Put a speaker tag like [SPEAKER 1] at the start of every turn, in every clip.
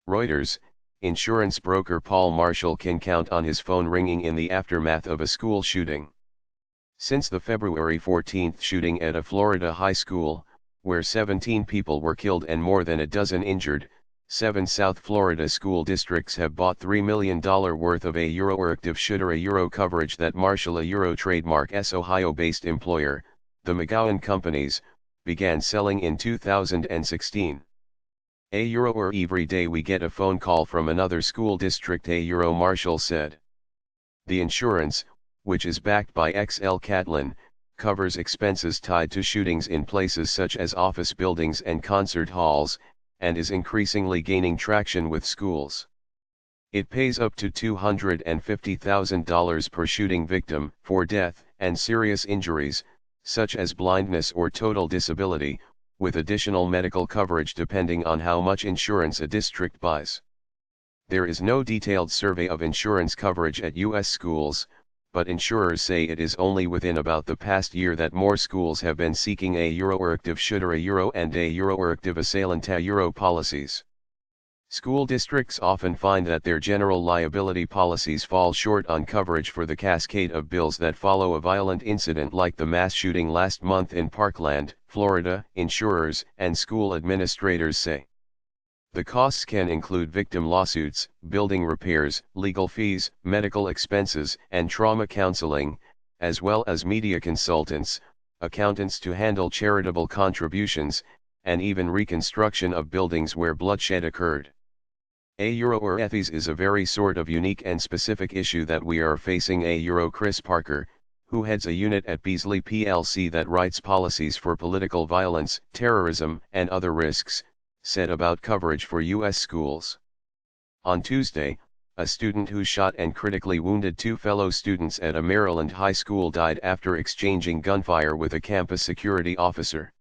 [SPEAKER 1] Reuters, insurance broker Paul Marshall can count on his phone ringing in the aftermath of a school shooting. Since the February 14 shooting at a Florida high school, where 17 people were killed and more than a dozen injured, 7 South Florida school districts have bought $3 million worth of active shooter coverage that Marshall trademark's Ohio-based employer, the McGowan Companies, began selling in 2016. Every day we get a phone call from another school district, Marshall said. The insurance, which is backed by XL Catlin, covers expenses tied to shootings in places such as office buildings and concert halls, and is increasingly gaining traction with schools. It pays up to $250,000 per shooting victim for death and serious injuries, such as blindness or total disability, with additional medical coverage depending on how much insurance a district buys. There is no detailed survey of insurance coverage at U.S. schools, but insurers say it is only within about the past year that more schools have been seeking active shooter and active assailant policies. School districts often find that their general liability policies fall short on coverage for the cascade of bills that follow a violent incident like the mass shooting last month in Parkland, Florida, insurers and school administrators say. The costs can include victim lawsuits, building repairs, legal fees, medical expenses, and trauma counseling, as well as media consultants, accountants to handle charitable contributions, and even reconstruction of buildings where bloodshed occurred. This is a very sort of unique and specific issue that we are facing. Chris Parker, who heads a unit at Beasley plc that writes policies for political violence, terrorism, and other risks, said about coverage for U.S. schools. On Tuesday, a student who shot and critically wounded 2 fellow students at a Maryland high school died after exchanging gunfire with a campus security officer.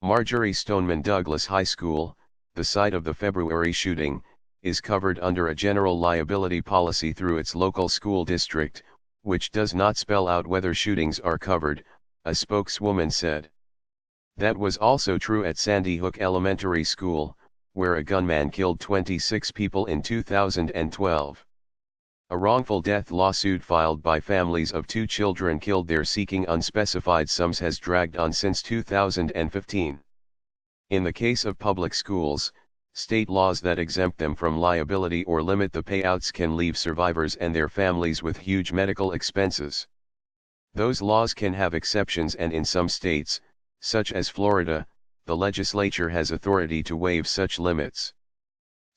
[SPEAKER 1] Marjorie Stoneman Douglas High School, the site of the February shooting, is covered under a general liability policy through its local school district, which does not spell out whether shootings are covered, a spokeswoman said. That was also true at Sandy Hook Elementary School, where a gunman killed 26 people in 2012. A wrongful death lawsuit filed by families of 2 children killed there seeking unspecified sums has dragged on since 2015. In the case of public schools, state laws that exempt them from liability or limit the payouts can leave survivors and their families with huge medical expenses. Those laws can have exceptions, and in some states, such as Florida, the legislature has authority to waive such limits.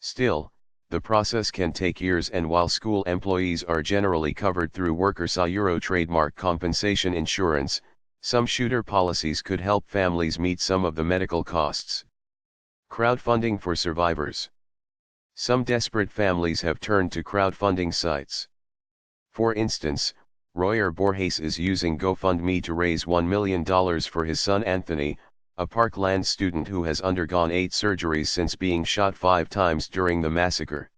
[SPEAKER 1] Still, the process can take years, and while school employees are generally covered through workers' trademark compensation insurance, some shooter policies could help families meet some of the medical costs. Crowdfunding for survivors. Some desperate families have turned to crowdfunding sites. For instance, Royer Borges is using GoFundMe to raise $1 million for his son Anthony, a Parkland student who has undergone 8 surgeries since being shot 5 times during the massacre.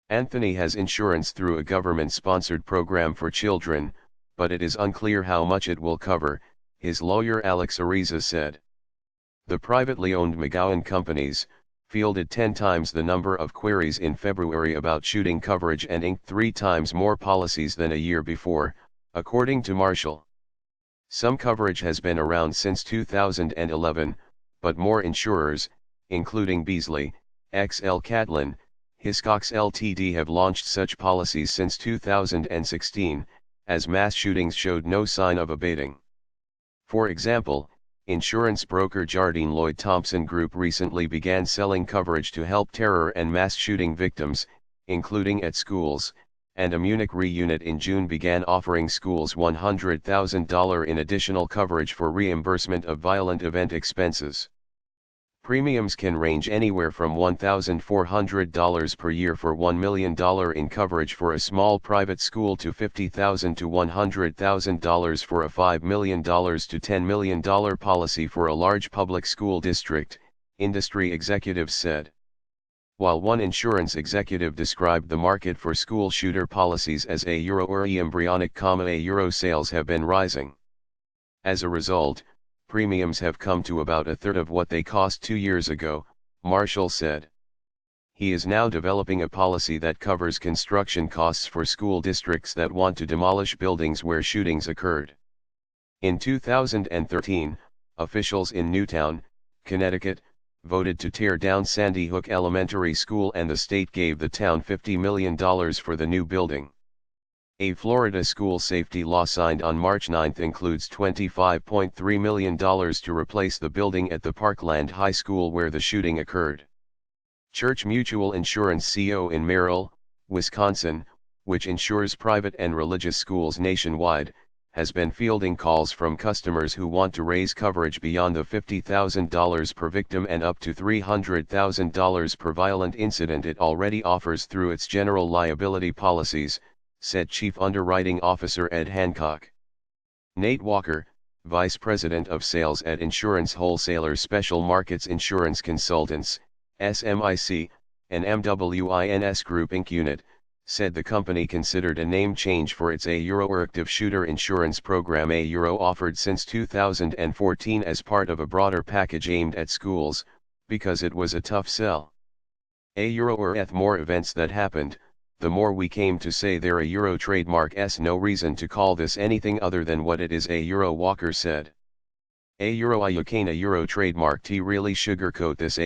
[SPEAKER 1] Anthony has insurance through a government-sponsored program for children, but it is unclear how much it will cover, his lawyer Alex Ariza said. The privately owned McGowan Companies fielded 10 times the number of queries in February about shooting coverage and inked 3 times more policies than a year before, according to Marshall. Some coverage has been around since 2011, but more insurers, including Beasley, XL Catlin, Hiscox Ltd. have launched such policies since 2016, as mass shootings showed no sign of abating. For example, insurance broker Jardine Lloyd Thompson Group recently began selling coverage to help terror and mass shooting victims, including at schools, and a Munich Re unit in June began offering schools $100,000 in additional coverage for reimbursement of violent event expenses. Premiums can range anywhere from $1,400 per year for $1 million in coverage for a small private school to $50,000 to $100,000 for a $5 million to $10 million policy for a large public school district, industry executives said. While one insurance executive described the market for school shooter policies as embryonic, sales have been rising. As a result, premiums have come to about a third of what they cost 2 years ago, Marshall said. he is now developing a policy that covers construction costs for school districts that want to demolish buildings where shootings occurred. In 2013, officials in Newtown, Connecticut, voted to tear down Sandy Hook Elementary School, and the state gave the town $50 million for the new building. A Florida school safety law signed on March 9 includes $25.3 million to replace the building at the Parkland High School where the shooting occurred. Church Mutual Insurance Co. in Merrill, Wisconsin, which insures private and religious schools nationwide, has been fielding calls from customers who want to raise coverage beyond the $50,000 per victim and up to $300,000 per violent incident it already offers through its general liability policies, said Chief Underwriting Officer Ed Hancock. Nate Walker, Vice President of Sales at Insurance Wholesalers Special Markets Insurance Consultants, SMIC, an MWINS Group Inc. unit, said the company considered a name change for its active shooter insurance program offered since 2014 as part of a broader package aimed at schools, because it was a tough sell. The more events that happened, the more we came to say they're a trademark. No reason to call this anything other than what it is, Walker said. You can't trademark to really sugarcoat this.